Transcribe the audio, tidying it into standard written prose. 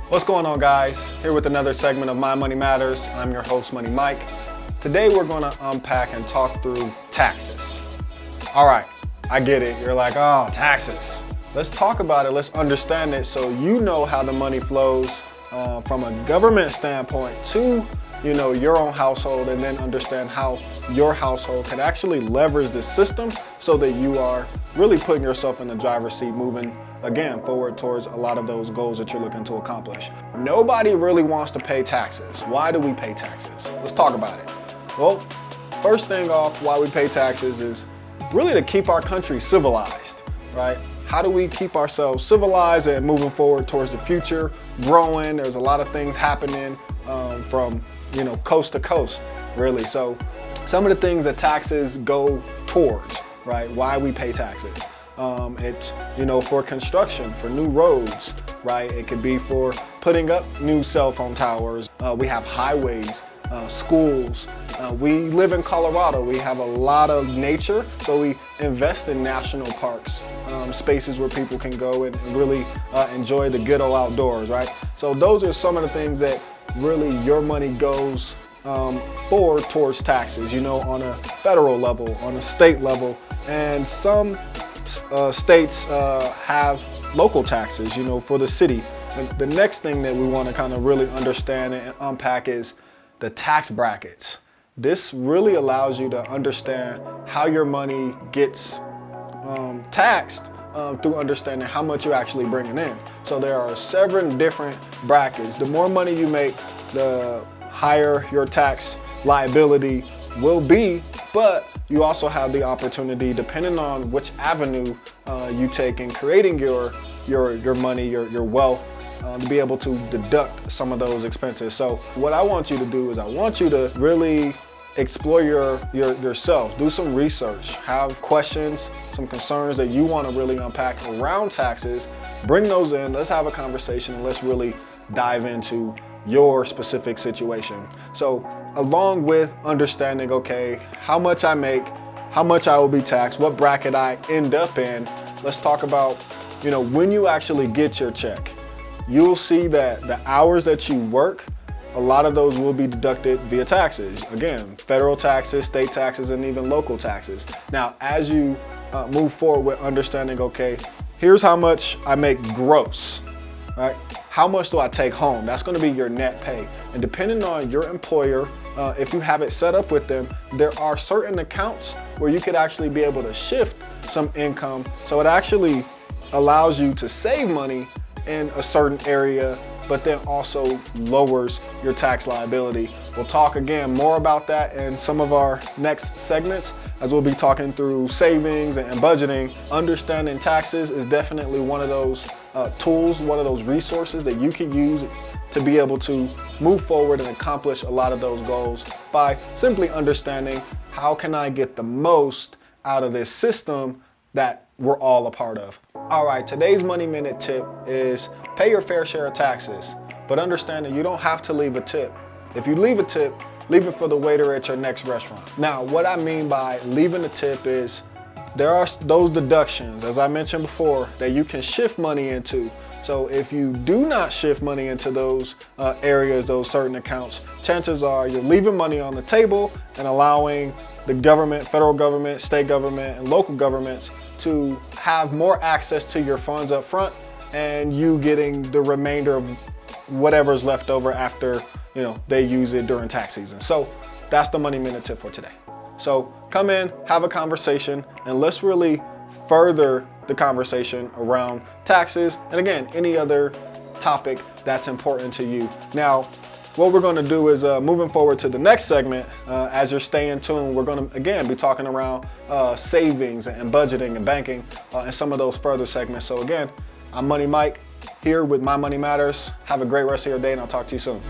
What's going on, guys? Here with another segment of My Money Matters. I'm your host, Money Mike. Today we're going to unpack and talk through taxes. All right, I get it. You're like, oh, taxes. Let's talk about it. Let's understand it so you know how the money flows from a government standpoint to your own household, and then understand how your household can actually leverage the system so that you are really putting yourself in the driver's seat, moving again forward towards a lot of those goals that you're looking to accomplish. Nobody really wants to pay taxes. Why do we pay taxes? Let's talk about it. Well, first thing off, why we pay taxes is really to keep our country civilized, right? How do we keep ourselves civilized and moving forward towards the future, growing? There's a lot of things happening from coast to coast, really. So some of the things that taxes go towards, right? Why we pay taxes. It's, for construction, for new roads, right? It could be for putting up new cell phone towers. We have highways, schools. We live in Colorado. We have a lot of nature, so we invest in national parks, spaces where people can go and really enjoy the good old outdoors, right? So those are some of the things that really your money goes towards taxes, on a federal level, on a state level, and some states have local taxes, for the city. And the next thing that we want to kind of really understand and unpack is the tax brackets. This really allows you to understand how your money gets taxed through understanding how much you're actually bringing in. So there are 7 different brackets. The more money you make, the higher your tax liability will be, but you also have the opportunity, depending on which avenue you take in creating your money, your wealth, to be able to deduct some of those expenses. So what I want you to do is I want you to really explore yourself, do some research, have questions, some concerns that you want to really unpack around taxes. Bring those in, let's have a conversation, and let's really dive into your specific situation. So along with understanding, okay, how much I make, how much I will be taxed, what bracket I end up in, let's talk about, when you actually get your check, you'll see that the hours that you work, a lot of those will be deducted via taxes. Again, federal taxes, state taxes, and even local taxes. Now, as you move forward with understanding, okay, here's how much I make gross, right? How much do I take home? That's going to be your net pay. And depending on your employer, if you have it set up with them, there are certain accounts where you could actually be able to shift some income. So it actually allows you to save money in a certain area, but then also lowers your tax liability. We'll talk again more about that in some of our next segments, as we'll be talking through savings and budgeting. Understanding taxes is definitely one of those tools, one of those resources that you can use to be able to move forward and accomplish a lot of those goals by simply understanding how can I get the most out of this system that we're all a part of. All right, today's Money Minute tip is pay your fair share of taxes, but understand that you don't have to leave a tip. If you leave a tip, leave it for the waiter at your next restaurant. Now, what I mean by leaving a tip is there are those deductions, as I mentioned before, that you can shift money into. So if you do not shift money into those areas, those certain accounts, chances are you're leaving money on the table and allowing the government, federal government, state government, and local governments to have more access to your funds up front, and you getting the remainder of whatever's left over after they use it during tax season. So that's the Money Minute tip for today. So come in, have a conversation, and let's really further the conversation around taxes, and again, any other topic that's important to you. Now, what we're going to do is moving forward to the next segment, as you're staying tuned, we're going to again be talking around savings and budgeting and banking and some of those further segments. So again, I'm Money Mike here with My Money Matters. Have a great rest of your day, and I'll talk to you soon.